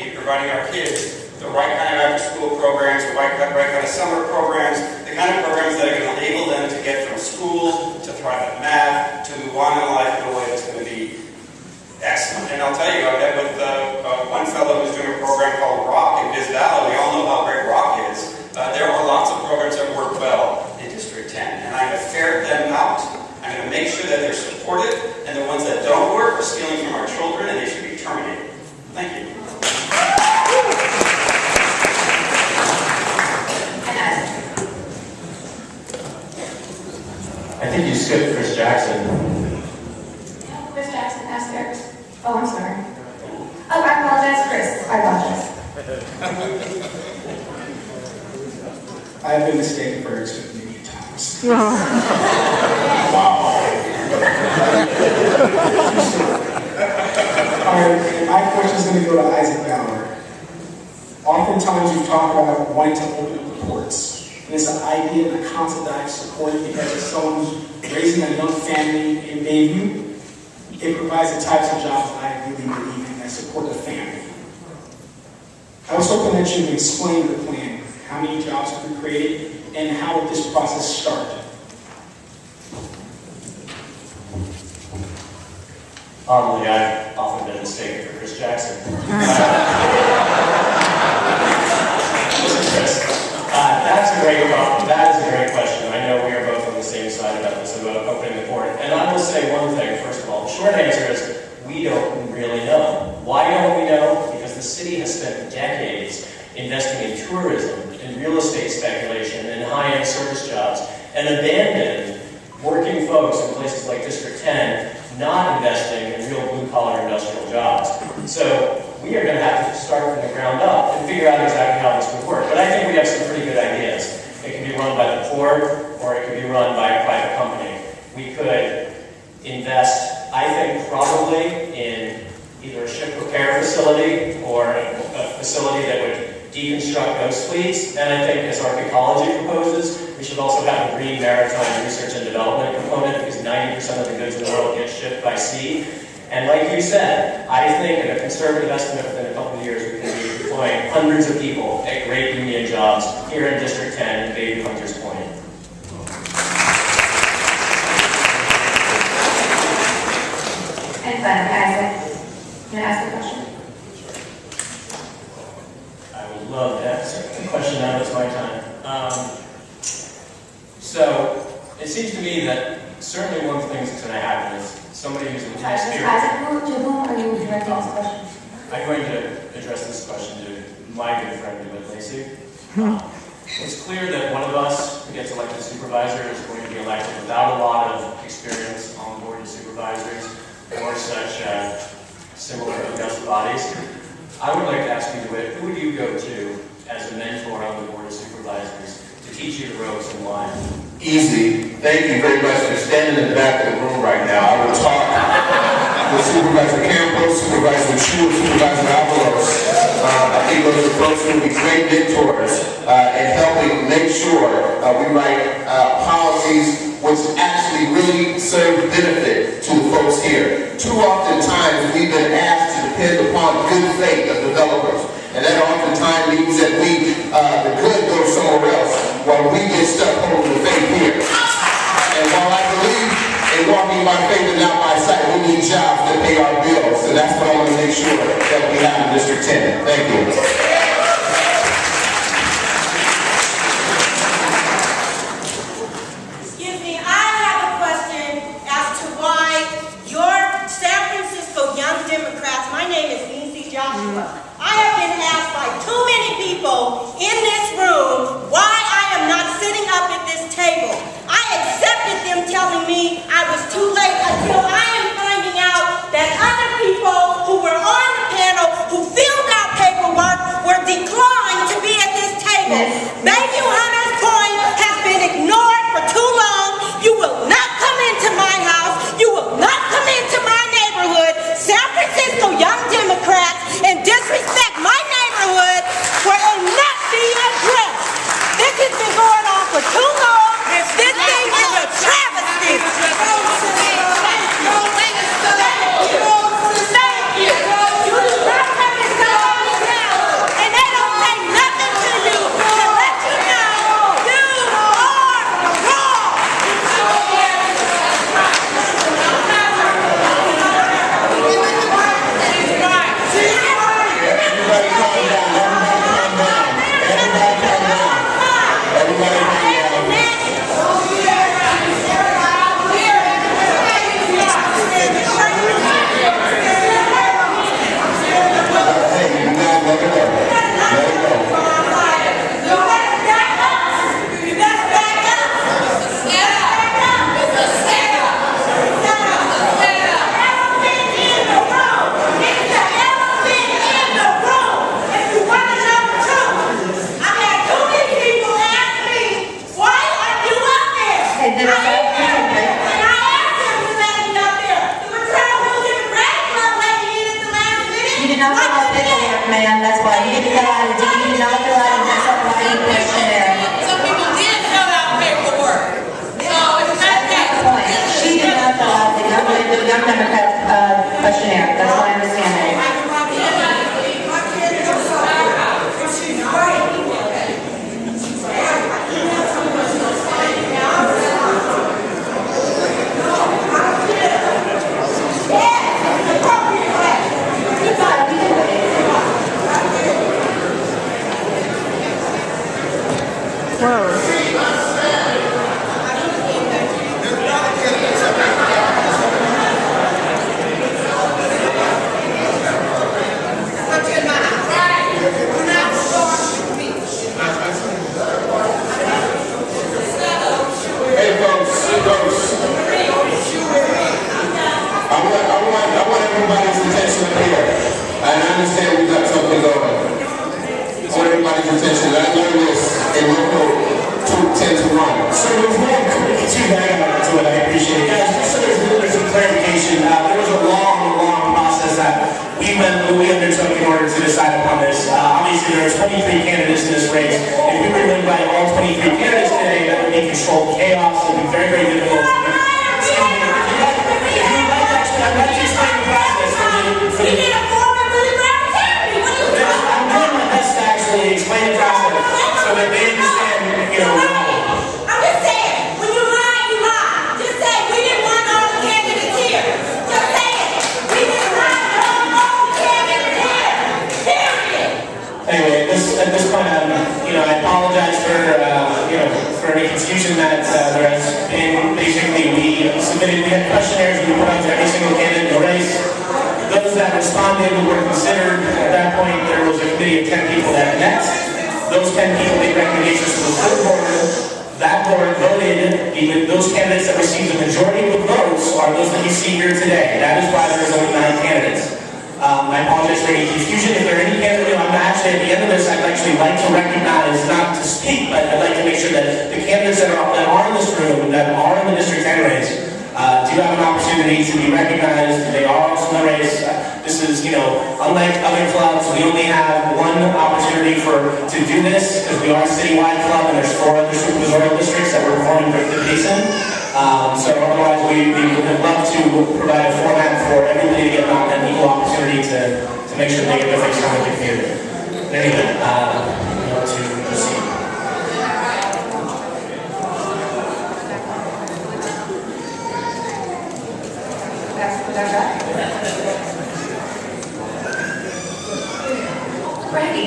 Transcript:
be providing our kids the right kind of after-school programs, the right kind of summer programs, the kind of programs that are going to enable them to get from school to thrive at math, to move on in life in a way that's going to be excellent. And I'll tell you, I met with one fellow who's doing a program called Rock in Biz Valley. We all know how great Rock is. There are lots of programs that work well in District 10, and I'm going to ferret them out. I'm going to make sure that they're supported, and the ones that don't work are stealing from our children, and they should be terminated. Thank you. I think you skipped Chris Jackson. No, Chris Jackson asked Eric. Oh, I'm sorry. Oh, I apologize, Chris. I apologize. I have been mistaken for Eric's many times. Wow. Alright, my question is going to go to Isaac Bauer. Oftentimes you've talked about wanting to open up the ports. And it's an idea and a concept that I support because as someone who's raising a young family in Bayview, it provides the types of jobs that I really believe in that support the family. I was hoping that you would explain the plan, how many jobs have been created, and how would this process start? Oddly, I've often been mistaken for Chris Jackson. Listen, Chris, that is a great question. I know we are both on the same side about this, about opening the port. And I will say one thing, first of all. The short answer is we don't really know. Why don't we know? Because the city has spent decades investing in tourism, in real estate speculation, and high-end service jobs, and abandoned working folks in places like District 10 not investing in real blue-collar industrial jobs. So we are going to have to start from the ground up and figure out exactly how this would work. But I think we have some pretty good ideas. It can be run by the port, or it could be run by a private company. We could invest, I think, probably in either a ship repair facility or a facility that would deconstruct ghost fleets. And I think, as Archaeology proposes, we should also have a green maritime research and development component because 90% of the goods in the world get shipped by sea. And like you said, I think in a conservative estimate within a couple of years, we can be employing hundreds of people at great union jobs here in District 10 and Bayview Hunters Point. And finally, Isaac, can I ask a question? I would love to answer the question now. It's my time. So it seems to me that certainly one of the things that's going to happen is somebody who's in Isaac, to whom are you directing this question? I'm going to address this question to my good friend, Nyese. It's clear that one of us who gets elected supervisor is going to be elected without a lot of experience on the board of supervisors or such similar august bodies. I would like to ask you, DeWitt, who would you go to as a mentor on the board of supervisors to teach you the ropes and why? Easy. Thank you very much for standing in the back of the room right now. I will talk with Supervisor Campos, Supervisor Chu, Supervisor Avalos. I think those are folks who will be great mentors in helping make sure we write policies which actually really serve benefit to the folks here. Too often times we've been asked to depend upon good faith of developers. And that oftentimes means that the good goes somewhere else while we get stuck holding the faith here. And while I believe in walking by faith and not by sight, we need jobs to pay our bills. So that's what I want to make sure that we have in District 10. Thank you. Excuse me, I have a question as to why your San Francisco Young Democrats, my name is Nyese Joshua. I have been asked by too many people in this room why I am not sitting up at this table. I accepted them telling me I was too late until I am finding out that other people who were on the panel who filled out paperwork were declined to be at this table. Bayview Hunters Point has been ignored for too long. You will not come into my house. You will not come into my neighborhood. San Francisco Young Democrats and disrespect understand. That's why you did not fill out an SFYE questionnaire. Some people did fill out paperwork. So it's not that. Point. She did not fill out the Young Democrats questionnaire. That's my understanding. I want everybody's attention up here. And I understand we got something going. I want everybody's attention. I learned this in local 10 to 1. So there's one quick feedback to it, I appreciate it. Guys, just so there's some clarification, there was a long process that we undertook in order to decide upon this. Obviously, there are 23 candidates in this race. If we were to invite all 23 candidates today, that would be controlled chaos. It would be very difficult. I'd like to explain the process for the... I'm doing my best to actually explain the process so that they understand, I'm just saying, when you lie, you lie. Just say, we didn't want all the candidates here. Just say it. We didn't want all the candidates here. Period. Anyway, at this point, I apologize for any confusion that there has been. Basically, we had questionnaires we put out to every single candidate in the race. Those that responded were considered. At that point, there was a committee of 10 people that met. Those 10 people made recommendations to the full board. That board voted. Those candidates that received the majority of the votes are those that you see here today. That is why there is only 9 candidates. I apologize for any confusion. If there are any candidates, I'm actually, at the end of this, I'd actually like to recognize, not to speak, but I'd like to make sure that the candidates that are in this room, that are in the District 10 race, do have an opportunity to be recognized. They are also in the race. This is, unlike other clubs, we only have one opportunity to do this, because we are a citywide club, and there's 4 other supervisorial districts that we're forming the basin. So otherwise, we would love to provide a format for everybody to get an equal opportunity to make sure they get their face on the computer. Anyway, to proceed. Ready.